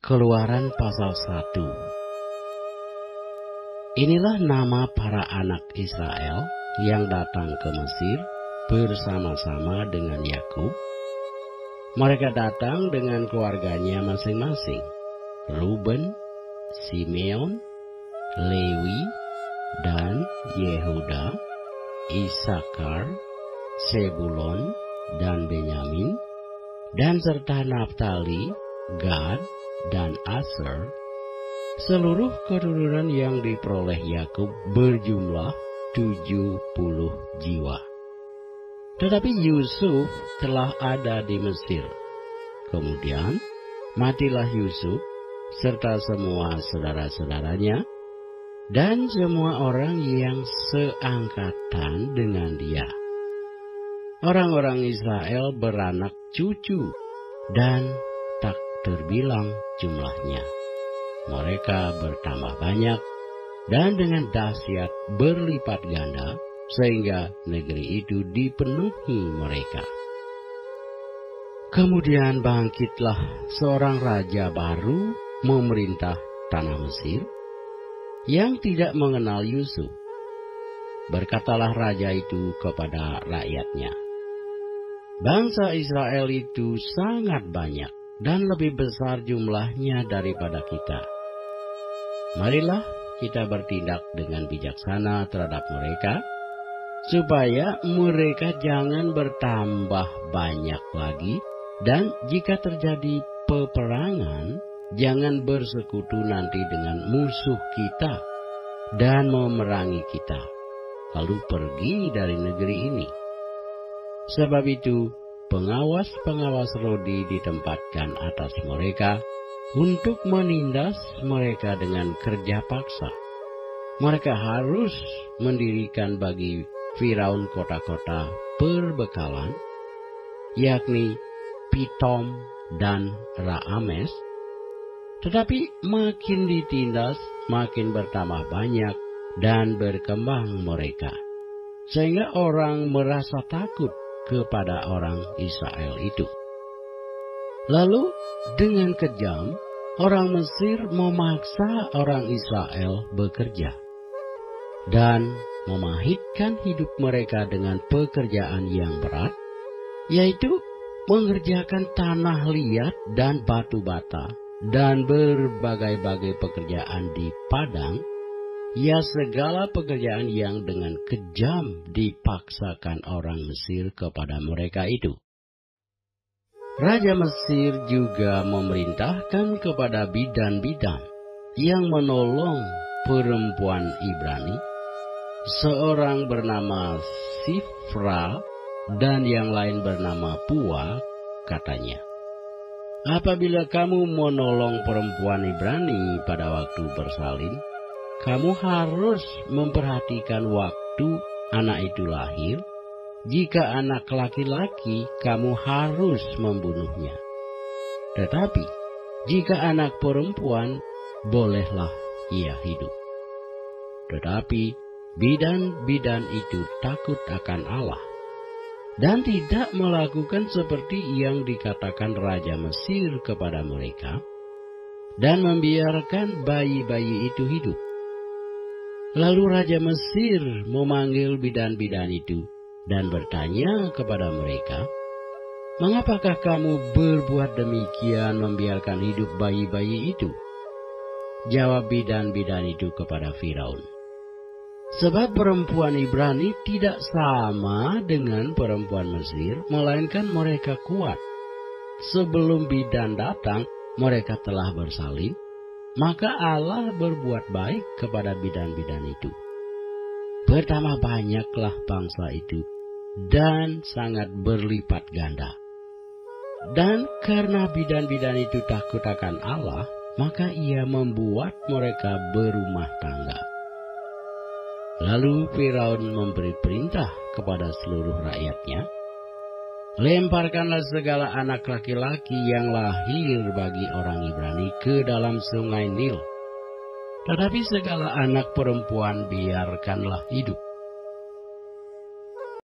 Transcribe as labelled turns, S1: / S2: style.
S1: Keluaran pasal 1. Inilah nama para anak Israel yang datang ke Mesir bersama-sama dengan Yakub. Mereka datang dengan keluarganya masing-masing. Ruben, Simeon, Lewi, dan Yehuda, Isakar, Sebulon, dan Benyamin, dan serta Naftali, Gad, dan Aser, seluruh keturunan yang diperoleh Yakub berjumlah 70 jiwa. Tetapi Yusuf telah ada di Mesir. Kemudian matilah Yusuf serta semua saudara-saudaranya dan semua orang yang seangkatan dengan dia. Orang-orang Israel beranak cucu dan tak terbilang jumlahnya. Mereka bertambah banyak dan dengan dahsyat berlipat ganda sehingga negeri itu dipenuhi mereka. Kemudian bangkitlah seorang raja baru memerintah tanah Mesir yang tidak mengenal Yusuf. Berkatalah raja itu kepada rakyatnya, "Bangsa Israel itu sangat banyak dan lebih besar jumlahnya daripada kita. Marilah kita bertindak dengan bijaksana terhadap mereka, supaya mereka jangan bertambah banyak lagi, dan jika terjadi peperangan, jangan bersekutu nanti dengan musuh kita dan memerangi kita, lalu pergi dari negeri ini. Sebab itu, pengawas-pengawas Rodi ditempatkan atas mereka untuk menindas mereka dengan kerja paksa. Mereka harus mendirikan bagi Firaun kota-kota perbekalan, yakni Pitom dan Raames. Tetapi makin ditindas, makin bertambah banyak dan berkembang mereka, sehingga orang merasa takut kepada orang Israel itu. Lalu dengan kejam orang Mesir memaksa orang Israel bekerja dan memahitkan hidup mereka dengan pekerjaan yang berat, yaitu mengerjakan tanah liat dan batu bata dan berbagai-bagai pekerjaan di padang. Ya, segala pekerjaan yang dengan kejam dipaksakan orang Mesir kepada mereka itu. Raja Mesir juga memerintahkan kepada bidan-bidan yang menolong perempuan Ibrani, seorang bernama Sifra dan yang lain bernama Pua, katanya, "Apabila kamu menolong perempuan Ibrani pada waktu bersalin, kamu harus memperhatikan waktu anak itu lahir. Jika anak laki-laki, kamu harus membunuhnya. Tetapi jika anak perempuan, bolehlah ia hidup." Tetapi bidan-bidan itu takut akan Allah dan tidak melakukan seperti yang dikatakan Raja Mesir kepada mereka, dan membiarkan bayi-bayi itu hidup. Lalu Raja Mesir memanggil bidan-bidan itu dan bertanya kepada mereka, "Mengapakah kamu berbuat demikian membiarkan hidup bayi-bayi itu?" Jawab bidan-bidan itu kepada Firaun, "Sebab perempuan Ibrani tidak sama dengan perempuan Mesir, melainkan mereka kuat. Sebelum bidan datang, mereka telah bersalin. Maka Allah berbuat baik kepada bidan-bidan itu. Bertambah banyaklah bangsa itu dan sangat berlipat ganda. Dan karena bidan-bidan itu takut akan Allah, maka ia membuat mereka berumah tangga." Lalu Firaun memberi perintah kepada seluruh rakyatnya, "Lemparkanlah segala anak laki-laki yang lahir bagi orang Ibrani ke dalam sungai Nil. Tetapi segala anak perempuan biarkanlah hidup."